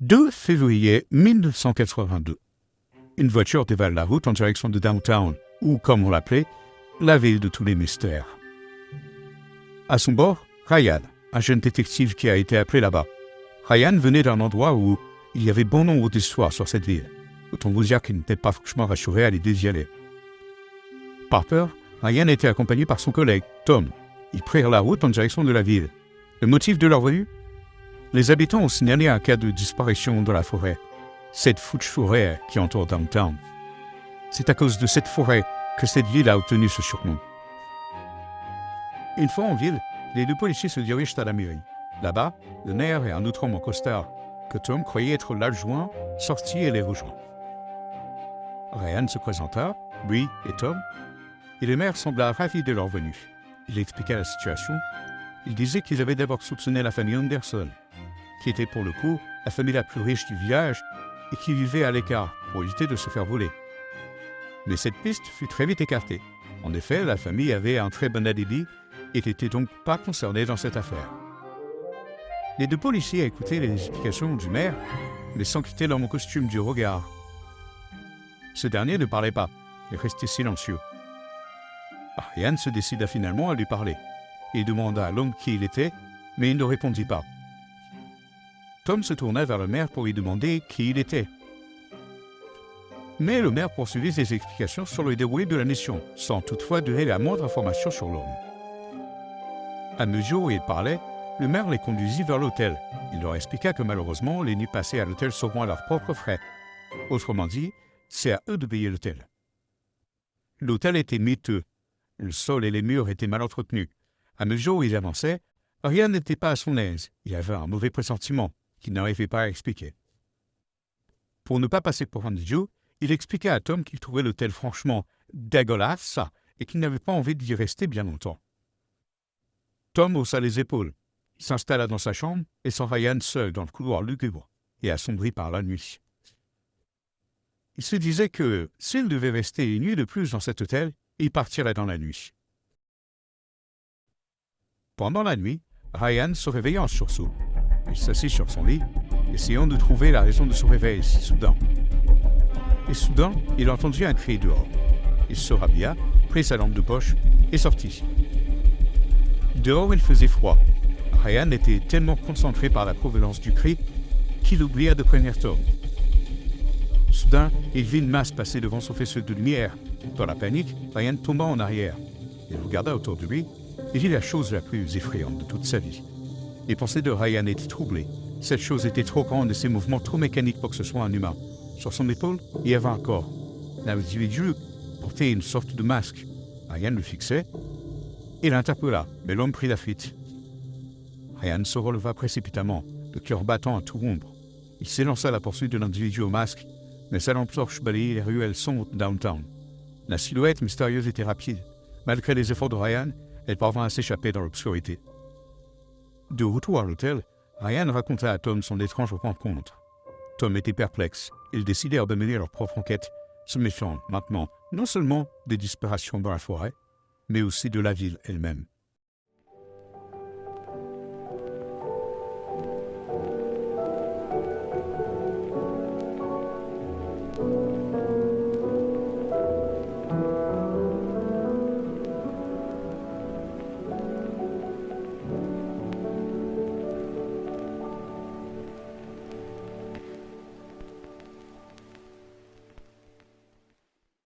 2 février 1982. Une voiture dévale la route en direction de Downtown, ou comme on l'appelait, la ville de tous les mystères. À son bord, Ryan, un jeune détective qui a été appelé là-bas. Ryan venait d'un endroit où il y avait bon nombre d'histoires sur cette ville. Autant vous dire qu'il n'était pas franchement rassuré à l'idée d'y aller. Par peur, Ryan était accompagné par son collègue, Tom. Ils prirent la route en direction de la ville. Le motif de leur venue ? Les habitants ont signalé un cas de disparition dans la forêt. Cette foutue forêt qui entoure Downtown. C'est à cause de cette forêt que cette ville a obtenu ce surnom. Une fois en ville, les deux policiers se dirigent à la mairie. Là-bas, le maire et un autre homme en costard, que Tom croyait être l'adjoint, sortit et les rejoint. Ryan se présenta, lui et Tom, et le maire sembla ravi de leur venue. Il expliqua la situation. Il disait qu'ils avaient d'abord soupçonné la famille Anderson, qui était pour le coup la famille la plus riche du village et qui vivait à l'écart pour éviter de se faire voler. Mais cette piste fut très vite écartée. En effet, la famille avait un très bon alibi et n'était donc pas concernée dans cette affaire. Les deux policiers écoutaient les explications du maire, mais sans quitter leur costume du regard. Ce dernier ne parlait pas et restait silencieux. Ryan se décida finalement à lui parler. Il demanda à l'homme qui il était, mais il ne répondit pas. Tom se tourna vers le maire pour lui demander qui il était. Mais le maire poursuivit ses explications sur le déroulé de la mission, sans toutefois donner la moindre information sur l'homme. À mesure où il parlait, le maire les conduisit vers l'hôtel. Il leur expliqua que malheureusement, les nuits passées à l'hôtel seront à leurs propres frais. Autrement dit, c'est à eux de payer l'hôtel. L'hôtel était miteux. Le sol et les murs étaient mal entretenus. À mesure où il avançait, rien n'était pas à son aise. Il avait un mauvais pressentiment qu'il n'arrivait pas à expliquer. Pour ne pas passer pour un idiot, il expliqua à Tom qu'il trouvait l'hôtel franchement dégueulasse et qu'il n'avait pas envie d'y rester bien longtemps. Tom haussa les épaules. Il s'installa dans sa chambre et laissant Ryan seul dans le couloir lugubre et assombri par la nuit. Il se disait que s'il devait rester une nuit de plus dans cet hôtel, il partirait dans la nuit. Pendant la nuit, Ryan se réveilla en sursaut. Il s'assit sur son lit, essayant de trouver la raison de son réveil si soudain. Et soudain, il entendit un cri dehors. Il se rhabilla, prit sa lampe de poche et sortit. Dehors, il faisait froid. Ryan était tellement concentré par la provenance du cri qu'il oublia de prévenir Tom. Soudain, il vit une masse passer devant son faisceau de lumière. Dans la panique, Ryan tomba en arrière. Il regarda autour de lui et vit la chose la plus effrayante de toute sa vie. Les pensées de Ryan étaient troublées. Cette chose était trop grande et ses mouvements trop mécaniques pour que ce soit un humain. Sur son épaule, il y avait un corps. L'individu portait une sorte de masque. Ryan le fixait et l'interpella, mais l'homme prit la fuite. Ryan se releva précipitamment, le cœur battant à tout rompre. Il s'élança à la poursuite de l'individu au masque, mais sa lampe torche balayait les ruelles sombres de Downtown. La silhouette mystérieuse était rapide. Malgré les efforts de Ryan, elle parvint à s'échapper dans l'obscurité. De retour à l'hôtel, Ryan raconta à Tom son étrange rencontre. Tom était perplexe. Ils décidèrent de mener leur propre enquête, se méfiant maintenant non seulement des disparitions dans la forêt, mais aussi de la ville elle-même.